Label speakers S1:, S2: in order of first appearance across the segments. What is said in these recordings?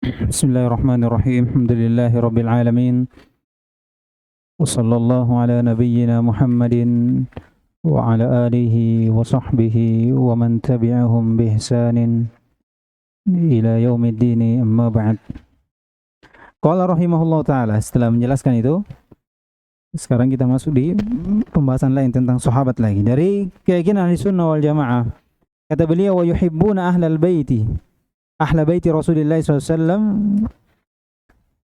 S1: Bismillahirrahmanirrahim. Alhamdulillahi rabbil alamin. Wa sallallahu ala nabiyyina Muhammadin wa ala alihi wa sahbihi wa man tabi'ahum bi ihsanin ila yaumiddin, amma ba'd. Qala rahimahullah ta'ala. Setelah menjelaskan itu, sekarang kita masuk di pembahasan lain tentang sahabat lagi. Dari keyakinan Ahlussunnah wal Jamaah, kata beliau, wa yuhibbuna ahlal baiti, ahla baiti Rasulillah SAW,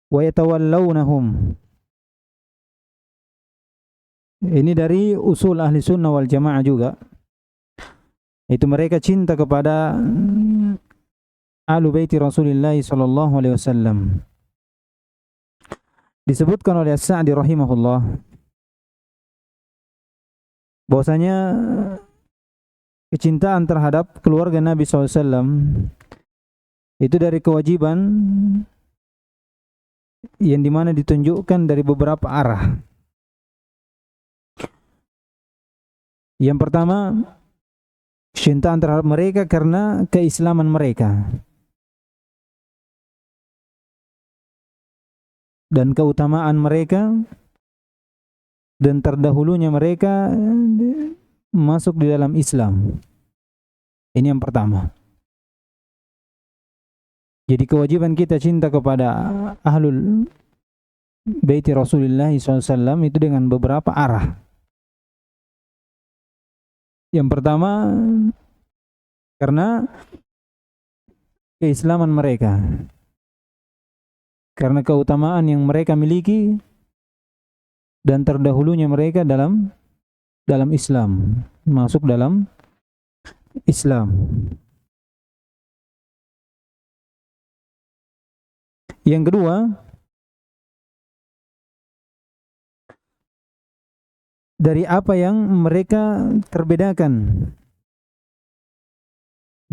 S1: wa yatawallawnahum. Ini dari usul ahli sunnah wal jamaah juga. Itu mereka cinta kepada ahlu baiti Rasulillah SAW. Disebutkan oleh As-Sa'di rahimahullah bahwasanya kecintaan terhadap keluarga Nabi SAW itu dari kewajiban yang dimana ditunjukkan dari beberapa arah. Yang pertama, kecintaan terhadap mereka karena keislaman mereka dan keutamaan mereka dan terdahulunya mereka masuk di dalam Islam. Ini yang pertama. Jadi kewajiban kita cinta kepada ahlul baiti Rasulullah SAW itu dengan beberapa arah. Yang pertama, karena keislaman mereka, karena keutamaan yang mereka miliki dan terdahulunya mereka dalam Islam, masuk dalam Islam. Yang kedua, dari apa yang mereka terbedakan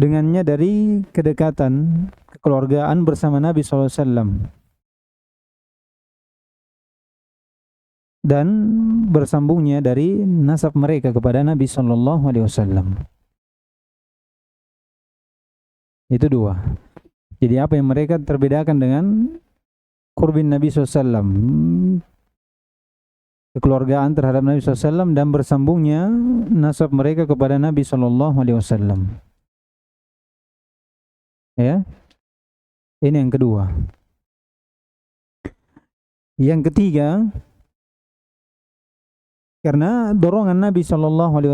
S1: dengannya dari kedekatan kekeluargaan bersama Nabi SAW dan bersambungnya dari nasab mereka kepada Nabi SAW. Itu dua. Jadi apa yang mereka terbedakan dengan kurbin Nabi SAW, kekeluargaan terhadap Nabi SAW dan bersambungnya nasab mereka kepada Nabi SAW. Ya, ini yang kedua. Yang ketiga, karena dorongan Nabi SAW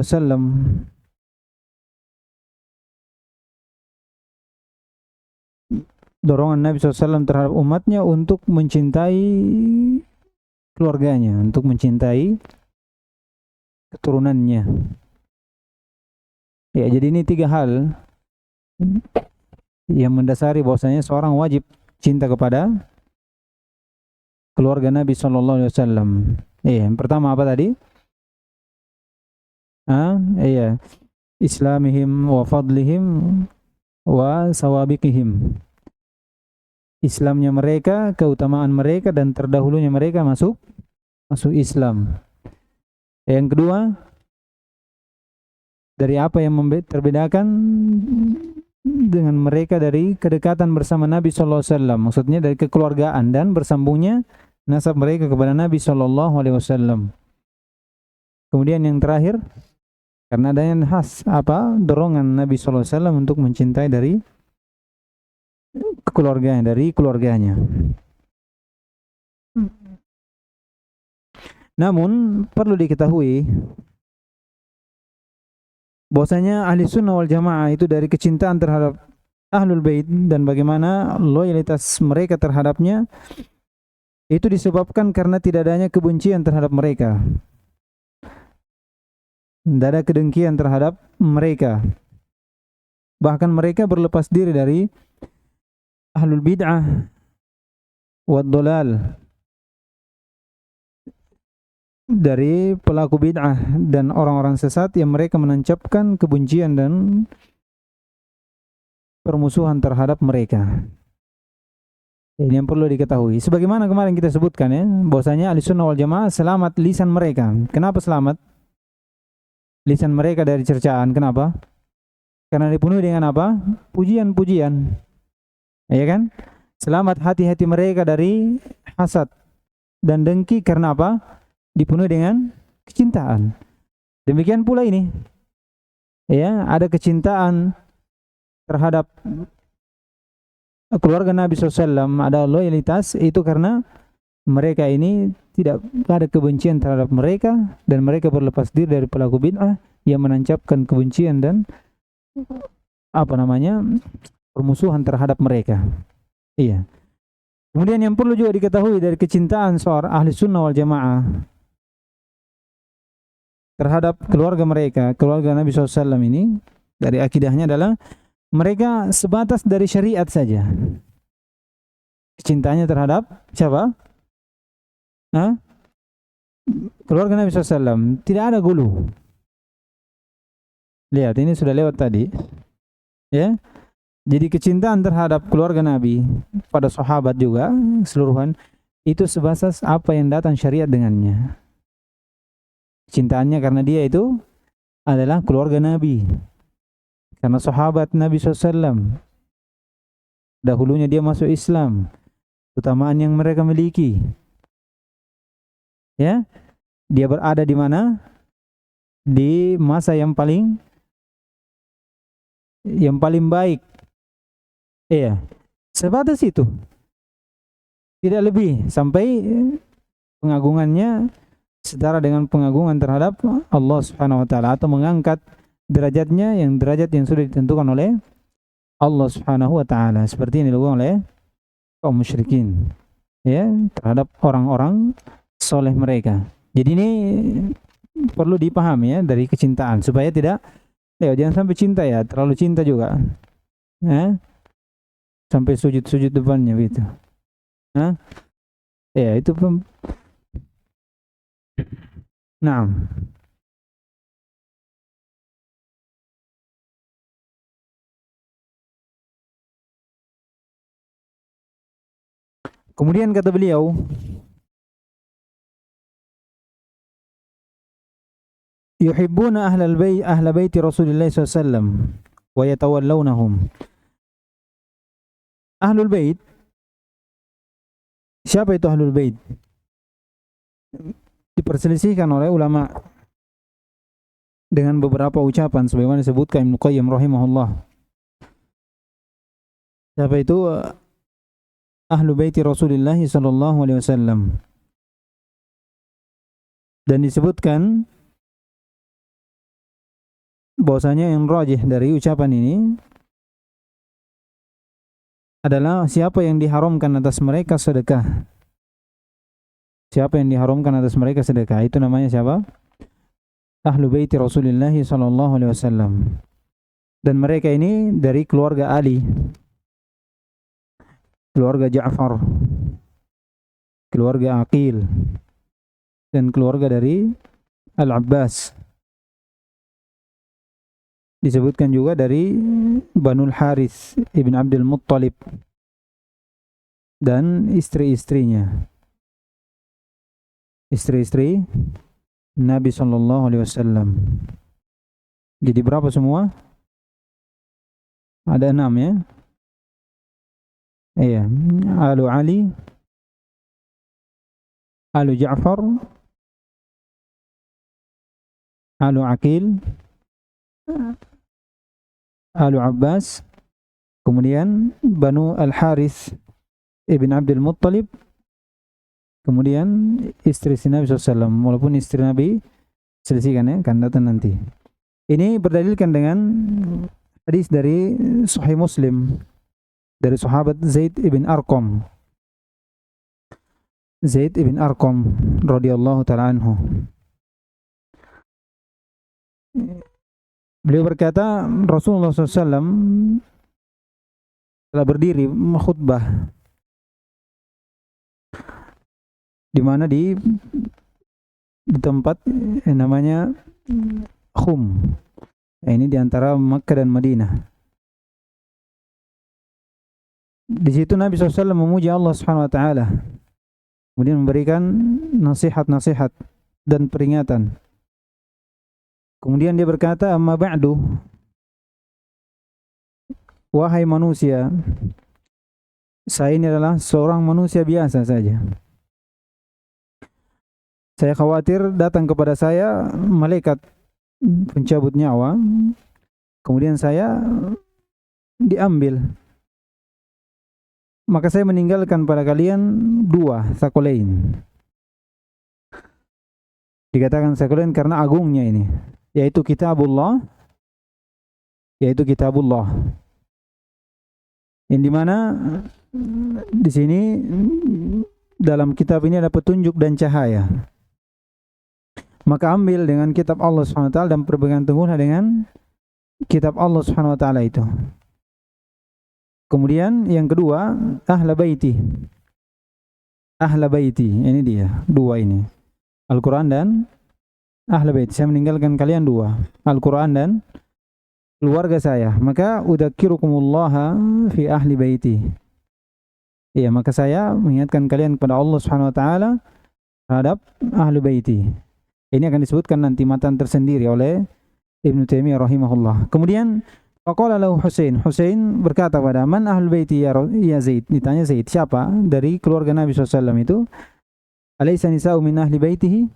S1: terhadap umatnya untuk mencintai keluarganya, untuk mencintai keturunannya. Ya, jadi ini tiga hal yang mendasari bahwasanya seorang wajib cinta kepada keluarga Nabi SAW. Yang pertama apa tadi? Islamihim wa fadlihim wa sawabiqihim. Islamnya mereka, keutamaan mereka dan terdahulunya mereka masuk Islam. Yang kedua, dari apa yang terbedakan dengan mereka dari kedekatan bersama Nabi SAW, maksudnya dari kekeluargaan dan bersambungnya nasab mereka kepada Nabi SAW. Kemudian yang terakhir, karena adanya dorongan Nabi SAW untuk mencintai dari keluarganya. Namun perlu diketahui bahwasanya ahli sunnah wal jamaah itu dari kecintaan terhadap ahlul bait dan bagaimana loyalitas mereka terhadapnya itu disebabkan karena tidak adanya kebencian terhadap mereka, tidak ada kedengkian terhadap mereka. Bahkan mereka berlepas diri dari ahlul bid'ah wad dolal, dari pelaku bid'ah dan orang-orang sesat yang mereka menancapkan kebencian dan permusuhan terhadap mereka. Ini yang perlu diketahui. Sebagaimana kemarin kita sebutkan ya, bahwasanya Ahlussunnah wal Jamaah selamat lisan mereka. Kenapa selamat lisan mereka dari cercaan? Kenapa? Karena dipenuhi dengan apa? Pujian-pujian. Ya kan? Selamat hati-hati mereka dari hasad dan dengki karena apa? Dipenuhi dengan kecintaan. Demikian pula ini. Ya, ada kecintaan terhadap keluarga Nabi SAW, ada loyalitas, itu karena mereka ini tidak ada kebencian terhadap mereka dan mereka berlepas diri dari pelaku bid'ah yang menancapkan kebencian dan permusuhan terhadap mereka. Iya. Kemudian yang perlu juga diketahui dari kecintaan seorang ahli sunnah wal jamaah terhadap keluarga mereka, keluarga Nabi SAW ini, dari akidahnya adalah mereka sebatas dari syariat saja. Kecintaannya terhadap siapa? Keluarga Nabi SAW. Tidak ada gulu. Lihat, ini sudah lewat tadi. Ya. Jadi kecintaan terhadap keluarga Nabi, pada sahabat juga keseluruhan, itu sebatas apa yang datang syariat dengannya. Cintaannya karena dia itu adalah keluarga Nabi, karena sahabat Nabi SAW. Dahulunya dia masuk Islam, keutamaan yang mereka miliki. Ya, dia berada di mana? Di masa yang paling baik. Iya, sebatas itu, tidak lebih, sampai pengagungannya setara dengan pengagungan terhadap Allah Subhanahu wa taala, atau mengangkat derajatnya yang derajat yang sudah ditentukan oleh Allah Subhanahu wa taala, seperti yang dilakukan oleh kaum musyrikin ya terhadap orang-orang soleh mereka. Jadi ini perlu dipahami ya, dari kecintaan, supaya tidak jangan sampai cinta ya, terlalu cinta juga. Sampai sujud-sujud depannya gitu. Ya, itu Nah. Kemudian kata beliau, yuhibbuna ahla baiti Rasulillah SAW wa yatawallawnahum. Ahlul bait, siapa itu ahlul bait? Diperselisihkan oleh ulama dengan beberapa ucapan sebagaimana disebutkan Ibnu Qayyim rahimahullah. Siapa itu ahlu baiti Rasulullah sallallahu alaihi wasallam? Dan disebutkan bahwasanya yang rajih dari ucapan ini adalah siapa yang diharamkan atas mereka sedekah. Siapa yang diharamkan atas mereka sedekah, itu namanya siapa? Ahlu baiti Rasulullah sallallahu alaihi wasallam. Dan mereka ini dari keluarga Ali, keluarga Ja'far, keluarga Aqil, dan keluarga dari Al-Abbas. Disebutkan juga dari Banul Harith ibn Abdul Muttalib dan istri-istrinya, istri-istri Nabi sallallahu alaihi wasallam. Jadi berapa semua? Ada 6 ya. Iya, Alu Ali, Alu Ja'far, Alu Aqil, Alu Abbas, kemudian Banu Al-Harith ibn Abdul Muttalib, kemudian istri Nabi SAW. Walaupun istri Nabi selisihkan ya, akan datang nanti. Ini berdalilkan dengan hadis dari Sahih Muslim dari sahabat Zaid ibn Arqam. Zaid ibn Arqam radhiyallahu taala anhu. Beliau berkata, Rasulullah SAW telah berdiri khutbah di mana di tempat yang namanya Khum. Ini di antara Makkah dan Madinah. Di situ Nabi SAW memuji Allah Subhanahu wa taala. Kemudian memberikan nasihat-nasihat dan peringatan. Kemudian dia berkata, amma ba'du, wahai manusia, Saya ini adalah seorang manusia biasa saja. Saya khawatir datang kepada saya malaikat pencabut nyawa, kemudian saya diambil. Maka saya meninggalkan pada kalian dua sakolain. Dikatakan sakolain karena agungnya ini, yaitu kitabullah, yang dimana di sini dalam kitab ini ada petunjuk dan cahaya. Maka ambil dengan kitab Allah Subhanahu wa taala dan berpegang teguhlah dengan kitab Allah Subhanahu wa taala itu. Kemudian yang kedua, ahla baiti. Ahla baiti, ini dia, dua ini. Al-Qur'an dan ahla baiti. Saya meninggalkan kalian dua, Al-Qur'an dan keluarga saya. Maka udzakirukumullah fi ahli baiti. Iya, maka saya mengingatkan kalian kepada Allah Subhanahu wa taala terhadap ahli baiti. Ini akan disebutkan nanti matan tersendiri oleh Ibnu Taimiyah rahimahullah. Kemudian faqala lahu Husain. Husain berkata pada man ahlul baiti ya Zaid. Ditanya Zaid, siapa dari keluarga Nabi SAW itu? Alaysa nisa'u min ahli baitihi?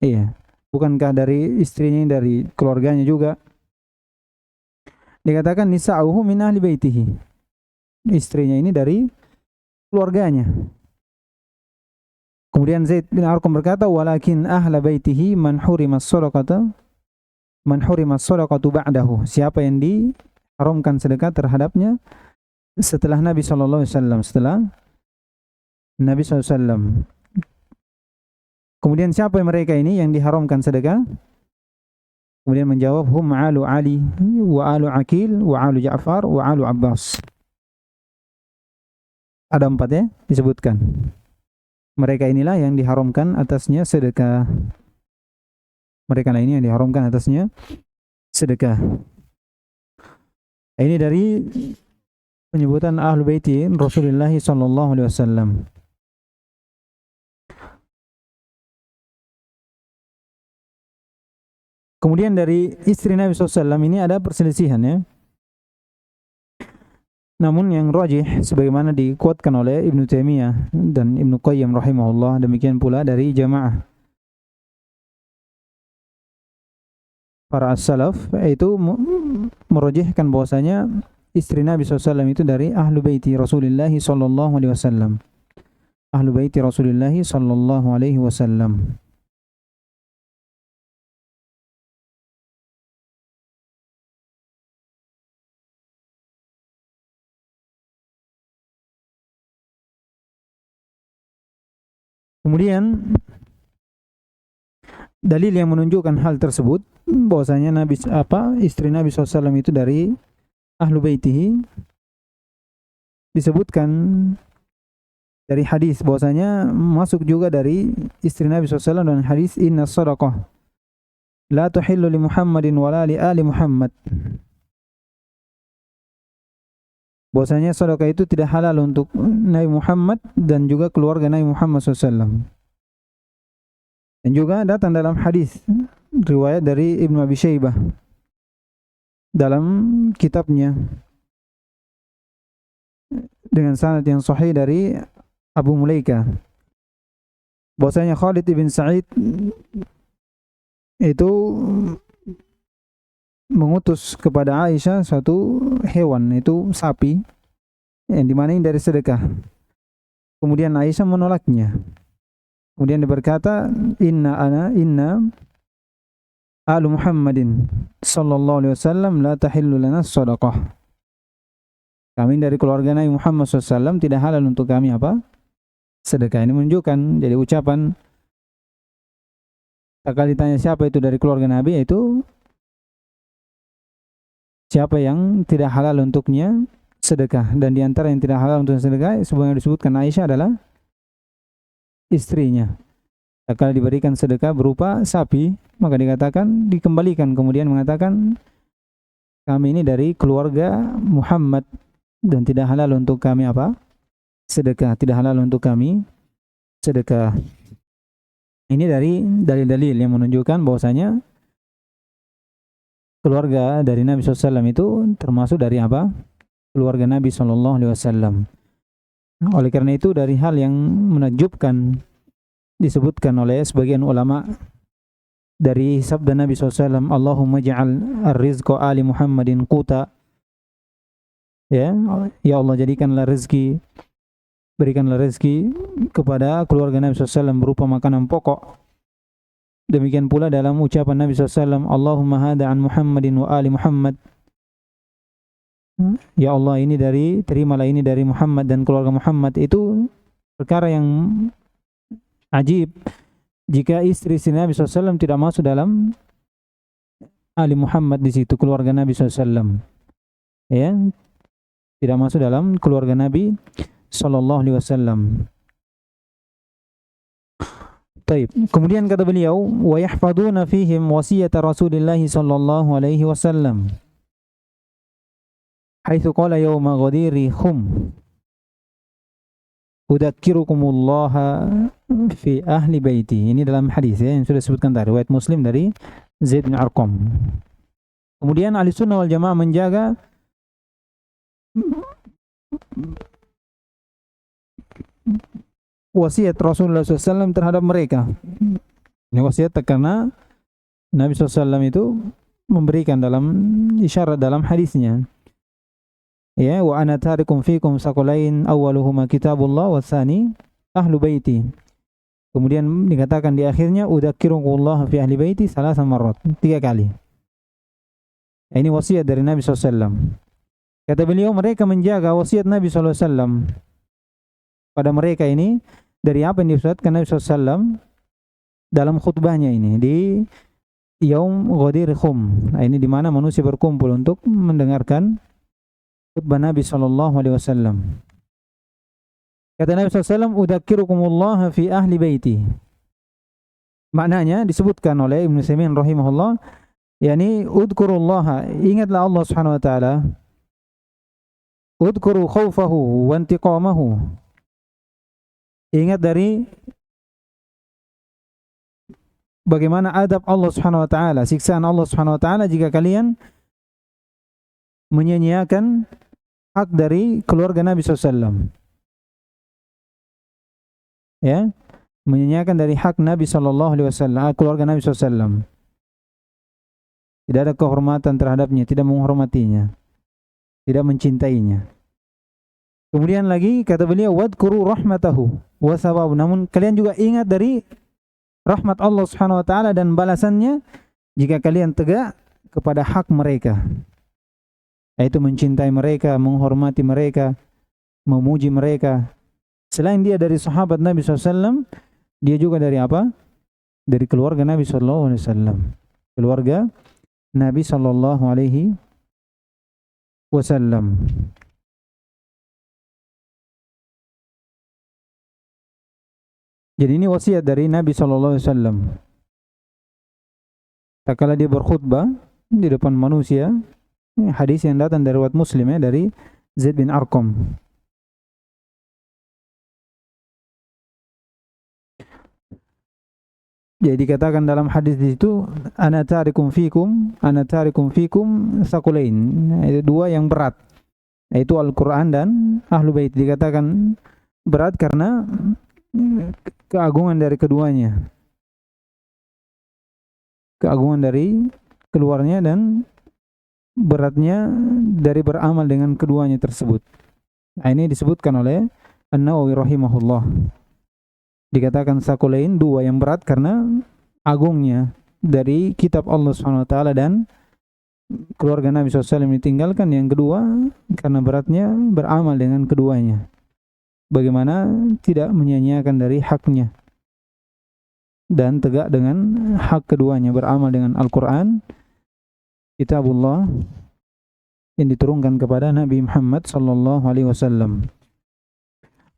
S1: Iya. Bukankah dari istrinya, dari keluarganya juga? Dikatakan nisa'uhu min ahli baitihi. Istrinya ini dari keluarganya. Kemudian Zaid bin Arqam berkata, walakin ahla baitihi man hurimas sadaqatu ba'dahu. Siapa yang diharamkan sedekah terhadapnya setelah Nabi sallallahu alaihi wasallam, setelah Nabi sallallahu alaihi wasallam. Kemudian siapa mereka ini yang diharamkan sedekah? Kemudian menjawab, hum alu Ali wa alu Aqil wa alu Ja'far wa alu Abbas. Ada 4 ya disebutkan. Mereka inilah yang diharamkan atasnya sedekah. Mereka ini yang diharamkan atasnya sedekah. Ini dari penyebutan Ahlul Baiti Rasulullah sallallahu alaihi wasallam. Kemudian dari istri Nabi SAW ini ada perselisihan ya. Namun yang rajih sebagaimana dikuatkan oleh Ibnu Taimiyah dan Ibnu Qayyim rahimahullah, demikian pula dari jamaah para as-salaf, yaitu merajihkan bahwasanya istri Nabi SAW itu dari Ahlu Baiti Rasulullah sallallahu alaihi wasallam. Ahlu Baiti Rasulullah sallallahu alaihi wasallam. Kemudian dalil yang menunjukkan hal tersebut bahwasanya istri Nabi SAW itu dari Ahlu Baitihi disebutkan dari hadis bahwasanya masuk juga dari istri Nabi SAW dan hadis inna sadaqah la tuhillu li Muhammadin wala li ali Muhammad. Bahwasanya sedekah itu tidak halal untuk Nabi Muhammad dan juga keluarga Nabi Muhammad SAW. Dan juga datang dalam hadis riwayat dari Ibnu Abi Syaibah dalam kitabnya dengan sanad yang sahih dari Abu Mulaika, bahwasanya Khalid bin Sa'id itu mengutus kepada Aisyah suatu hewan, itu sapi yang dimana ini dari sedekah. Kemudian Aisyah menolaknya. Kemudian dia berkata, inna alu Muhammadin sallallahu alaihi wasallam la tahillu lana sadaqah. Kami dari keluarga Nabi Muhammad SAW tidak halal untuk kami sedekah. Ini menunjukkan, jadi ucapan sekali ditanya siapa itu dari keluarga Nabi, yaitu siapa yang tidak halal untuknya sedekah. Dan diantara yang tidak halal untuk sedekah sebagaimana disebutkan Aisyah adalah istrinya. Kalau diberikan sedekah berupa sapi, maka dikatakan dikembalikan, kemudian mengatakan kami ini dari keluarga Muhammad dan tidak halal untuk kami sedekah, tidak halal untuk kami sedekah. Ini dari dalil-dalil yang menunjukkan bahwasanya keluarga dari Nabi SAW itu termasuk dari keluarga Nabi SAW. Oleh karena itu dari hal yang menakjubkan disebutkan oleh sebagian ulama dari sabda Nabi SAW, Allahumma ja'al ar-rizqa ali Muhammadin quta. Ya, ya Allah jadikanlah rezeki, berikanlah rezeki kepada keluarga Nabi SAW berupa makanan pokok. Demikian pula dalam ucapan Nabi SAW, Allahumma hada an Muhammadin wa ali Muhammad. Ya Allah, terimalah ini dari Muhammad dan keluarga Muhammad. Itu perkara yang ajib jika istri-istri Nabi SAW tidak masuk dalam ali Muhammad di situ, keluarga Nabi SAW. Ya, tidak masuk dalam keluarga Nabi SAW. Taib. Kemudian kata beliau, wa yahfaduna fihim wasiyata Rasulillah sallallahu alaihi wasallam. Haitsu qala yawma ghadiri khum. Udzakirukumullah fi ahli baiti. Ini dalam hadis ya, yang sudah disebutkan tadi, riwayat Muslim dari Zaid bin Arqam. Kemudian Ahlussunnah wal Jamaah menjaga wasiat Rasulullah SAW terhadap mereka. Ini wasiat karena Nabi SAW itu memberikan dalam isyarat dalam hadisnya. Ya, wa ana tarikum fikum saqalain awwaluhuma kitabullah wa tsani ahlu baiti. Kemudian dikatakan di akhirnya udzakirukumullah fi ahli baiti salasa marrat, 3 kali. Ini wasiat dari Nabi SAW. Kata beliau, mereka menjaga wasiat Nabi SAW pada mereka ini dari apa yang disebutkan Nabi SAW dalam khutbahnya ini di Yaum Ghadir Khum. Nah, ini di mana manusia berkumpul untuk mendengarkan khutbah Nabi SAW. Kata Nabi SAW, udzakirukumullah fi ahli baiti. Maknanya disebutkan oleh Ibnu Utsaimin rahimahullah, yakni udkurullah, ingatlah Allah Subhanahu wa taala, udkuru khaufahu wa intiqamahu. Ingat dari bagaimana adab Allah Subhanahu wa taala, siksaan Allah Subhanahu wa taala jika kalian menyia-nyiakan hak dari keluarga Nabi SAW. Ya, menyia-nyiakan dari hak Nabi SAW, keluarga Nabi SAW. Tidak ada kehormatan terhadapnya, tidak menghormatinya, tidak mencintainya. Kemudian lagi kata beliau, wadkuru rahmatahu wa thawabu. Namun kalian juga ingat dari rahmat Allah Subhanahu wa taala dan balasannya jika kalian tegak kepada hak mereka. Yaitu mencintai mereka, menghormati mereka, memuji mereka. Selain dia dari sahabat Nabi SAW, dia juga dari apa? Dari keluarga Nabi SAW. Keluarga Nabi SAW. Jadi ini wasiat dari Nabi SAW. Tak kala dia berkhutbah di depan manusia, hadis yang datang dari riwayat Muslim ya, dari Zaid bin Arqam. Jadi dikatakan dalam hadis itu, ana tarikum fikum saqulain. Itu 2 yang berat, yaitu Al-Quran dan Ahlu Bait. Dikatakan berat karena keagungan dari keduanya, keagungan dari keluarnya dan beratnya dari beramal dengan keduanya tersebut. Nah, ini disebutkan oleh An-Nawawi rahimahullah. Dikatakan saqulain, 2 yang berat karena agungnya dari kitab Allah SWT dan keluarga Nabi SAW ditinggalkan. Yang kedua karena beratnya beramal dengan keduanya. Bagaimana tidak menyia-nyiakan dari haknya dan tegak dengan hak keduanya, beramal dengan Al-Quran, kitabullah yang diturunkan kepada Nabi Muhammad sallallahu alaihi wasallam.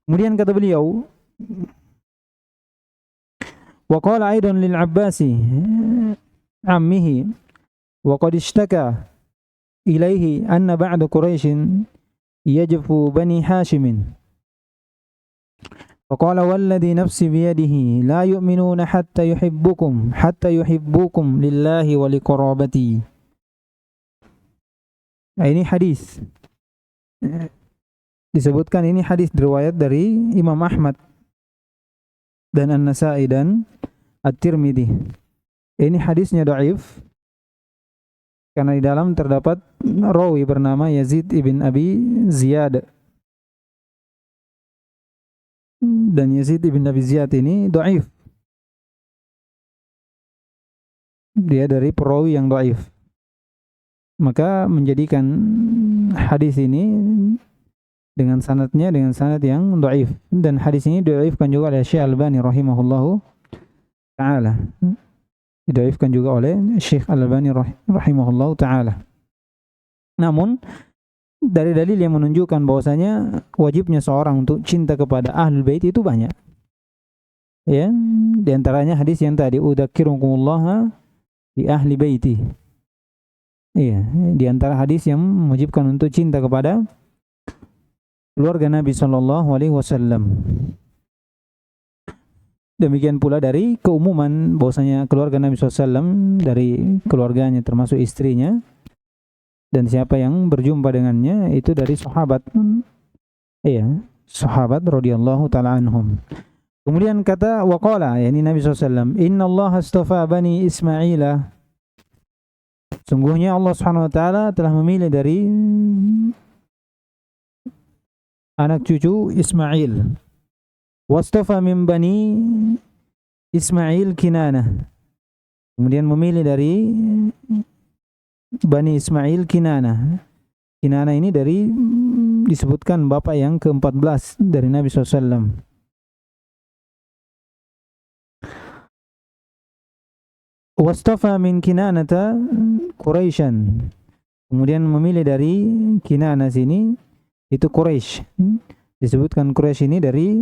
S1: Kemudian kata beliau, wa qala aidan lil Abbasi ammihi wa qad ishtaka ilaihi anna ba'da Quraisyin yajfu bani Hashimin. فقال والذي نفسي بيده لا يؤمنون حتى يحبوكم لله ولقرابتي. Ini hadis disebutkan ini hadis riwayat dari Imam Ahmad dan An-Nasa'i dan At-Tirmidzi. Ini hadisnya dhaif karena di dalam terdapat rawi bernama Yazid ibn Abi Ziyad. Dan Yazid ibn Abi Ziyad ini dhaif. Dia dari perawi yang dhaif. Maka menjadikan hadis ini dengan sanadnya dengan sanad yang dhaif, dan hadis ini dhaifkan juga oleh Syekh Al-Albani rahimahullahu taala. Dhaifkan juga oleh Syekh Al-Albani rahimahullahu taala. Namun dari dalil yang menunjukkan bahwasanya wajibnya seorang untuk cinta kepada Ahlul Bait itu banyak. Ya, di antaranya hadis yang tadi udzakirukumullah di ahli baiti. Iya, di antara hadis yang mewajibkan untuk cinta kepada keluarga Nabi sallallahu alaihi wasallam. Demikian pula dari keumuman bahwasanya keluarga Nabi SAW dari keluarganya termasuk istrinya dan siapa yang berjumpa dengannya itu dari sahabat. Iya, sahabat radhiyallahu taala anhum. Kemudian kata waqala, yakni Nabi SAW, innallaha astafa bani Ismaila. Sungguhnya Allah Subhanahu wa taala telah memilih dari anak cucu Ismail. Wastafa min bani Ismail Kinanah. Kemudian memilih dari Bani Ismail Kinanah. Kinanah ini dari disebutkan bapak yang ke-14 dari Nabi SAW. Wastafa min Kinanata Quraisyan. Kemudian memilih dari Kinanah sini itu Quraisy. Disebutkan Quraisy ini dari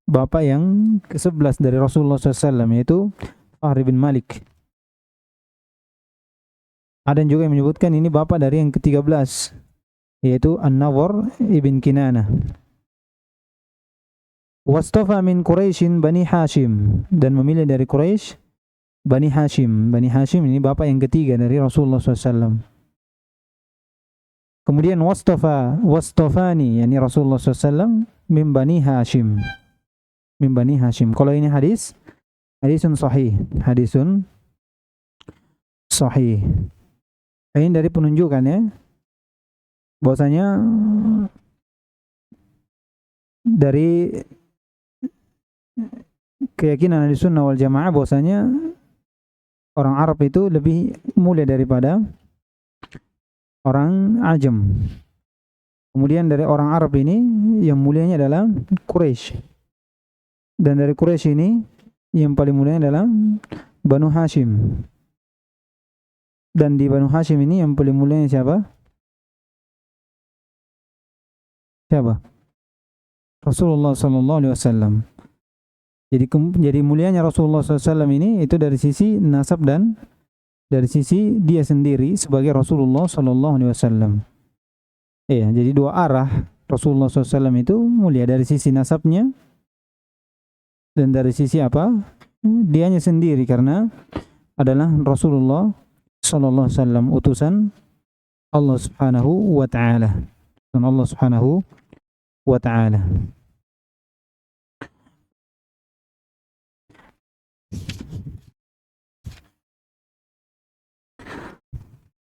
S1: bapak yang ke-11 dari Rasulullah SAW, yaitu Fahri bin Malik. Ada juga yang menyebutkan ini bapak dari yang ke-13, yaitu An-Nawar ibn Kinanah. Wastafa min Quraisyin Bani Hashim, dan memilih dari Quraisy Bani Hashim. Bani Hashim ini bapak yang ketiga dari Rasulullah SAW. Kemudian wastafani, yani Rasulullah SAW min Bani Hashim. Min Bani Hashim. Kalau ini hadisun sahih. Hadisun sahih. Ini dari penunjukannya bahwasanya dari keyakinan Ahlussunnah wal Jamaah bahwasanya orang Arab itu lebih mulia daripada orang Ajam. Kemudian dari orang Arab ini yang mulianya adalah Quraisy. Dan dari Quraisy ini yang paling mulia adalah Banu Hashim. Dan di Banu Hashim ini yang paling mulianya siapa? Siapa? Rasulullah sallallahu alaihi wasallam. Jadi mulianya Rasulullah sallallahu alaihi wasallam ini itu dari sisi nasab dan dari sisi dia sendiri sebagai Rasulullah sallallahu alaihi wasallam. Iya, jadi dua arah Rasulullah SAW itu mulia dari sisi nasabnya dan dari sisi apa? Dianya sendiri karena adalah Rasulullah sallallahu alaihi wasallam, utusan Allah Subhanahu wa taala. Dan Allah Subhanahu wa taala.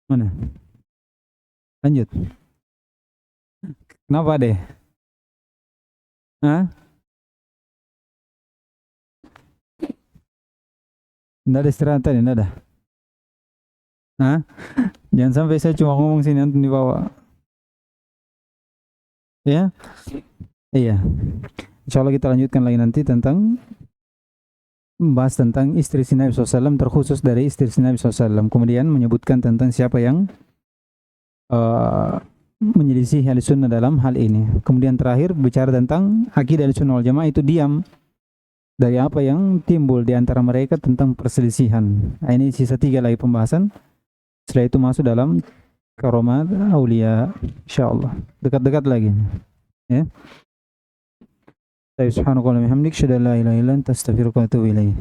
S1: Mana? Lanjut. Kenapa deh? Hah? Nggak ada istirahat tadi, nggak ada. Hah? Jangan sampai saya cuma ngomong sini nanti dibawa. Ya? Iya. Insya Allah kita lanjutkan lagi nanti tentang membahas tentang istri Nabi SAW, terkhusus dari istri Nabi SAW. Kemudian menyebutkan tentang siapa yang menyelisih Ahlussunnah dalam hal ini. Kemudian terakhir bicara tentang akidah Ahlussunnah wal Jamaah itu diam dari apa yang timbul di antara mereka tentang perselisihan. Nah, ini sisa 3 lagi pembahasan. Setelah itu masuk dalam karamat aulia, insyaallah. Dekat-dekat lagi. Ya. Subhanakallahumma wa bihamdika asyhadu an la ilaha illa anta astaghfiruka wa atubu ilaik.